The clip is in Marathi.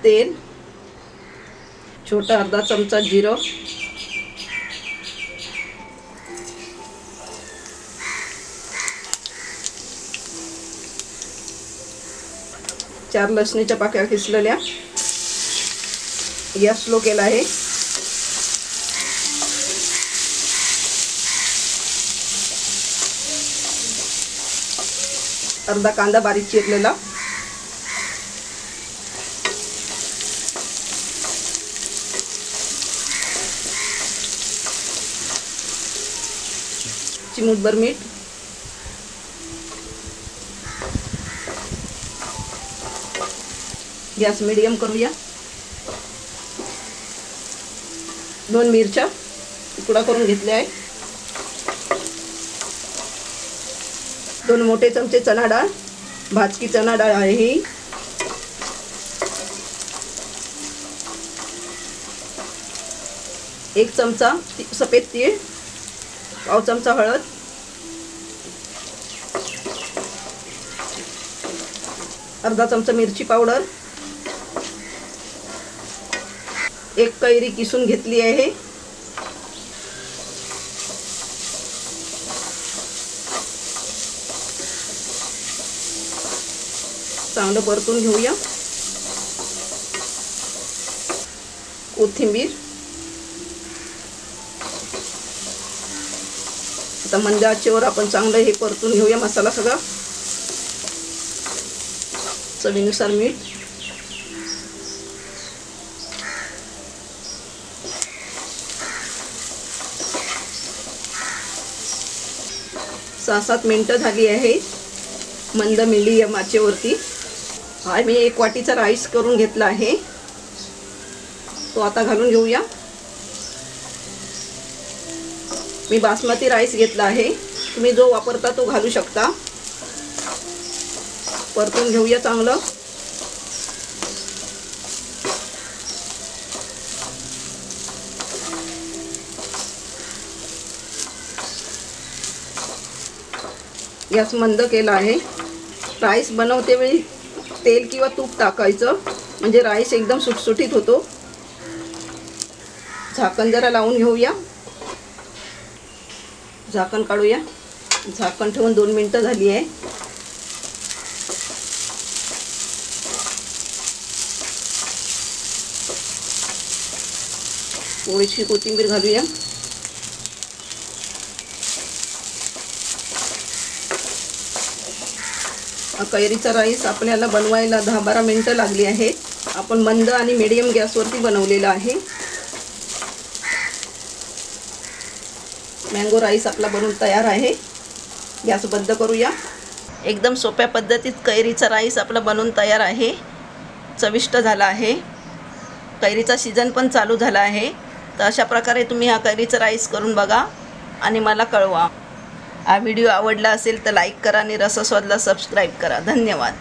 तेल, छोटा अर्धा चमचा जिरं, चार लसणीच्या पाकळ्या किसलेल्या, गॅस स्लो केला आहे। अर्धा कांदा बारीक चिरलेला, चिमूटभर मीठ, गॅस मीडियम करूया। 2 मिरच्या तुकडा करून घेतल्या आहे। 2 मोठे चमचे चणा डाळ, भाजकी चणा डाळ आहे ही। एक चमचा सफेद तीळ, पाव चमचा हळद, अर्धा चमचा मिरची पावडर, एक कैरी किसून घेतली आहे, चांगलं परतून घेऊया। कोथिंबीर, आता मंद आचेवर आपण चांगलं हे परतून घेऊया मसाला सगळा। चवीनुसार मीठ, सहा 7 मिनिटं झाली आहे मंद मीडियम आचेवरती। हा मी 1 वाटीचा राईस करून घेतला आहे, तो आता घालून घेऊया। मी बासमती राईस घेतला आहे, तुम्ही जो वापरता तो घालू शकता। परतून घेऊया चांगलं। गॅस मंद केला आहे। राईस बनवते वेळी तेल किंवा तूप टाकायचं, म्हणजे राईस एकदम सुटसुटीत होतो। झाकण जरा लावून घेऊया, झाकण काढूया। झाकण ठेवून 2 मिनिटं झाली आहे। थोडीशी कोथिंबीर घालूया। कैरीचा राईस आपल्याला बनवायला 10-12 मिनिटं लागली आहेत। आपण मंद आणि मीडियम गॅसवरती बनवलेला आहे। मँगो राईस आपला बनवून तयार आहे। गॅस बंद करूया। एकदम सोप्या पद्धतीत कैरीचा राईस आपला बनवून तयार आहे। चविष्ट झाला आहे। कैरीचा सीजन पण चालू झाला आहे, तर अशा प्रकारे तुम्ही हा कैरीचा राईस करून बघा आणि मला कळवा। हा व्हिडिओ आवडला असेल तर लाईक करा आणि रसस्वादला सबस्क्राईब करा। धन्यवाद।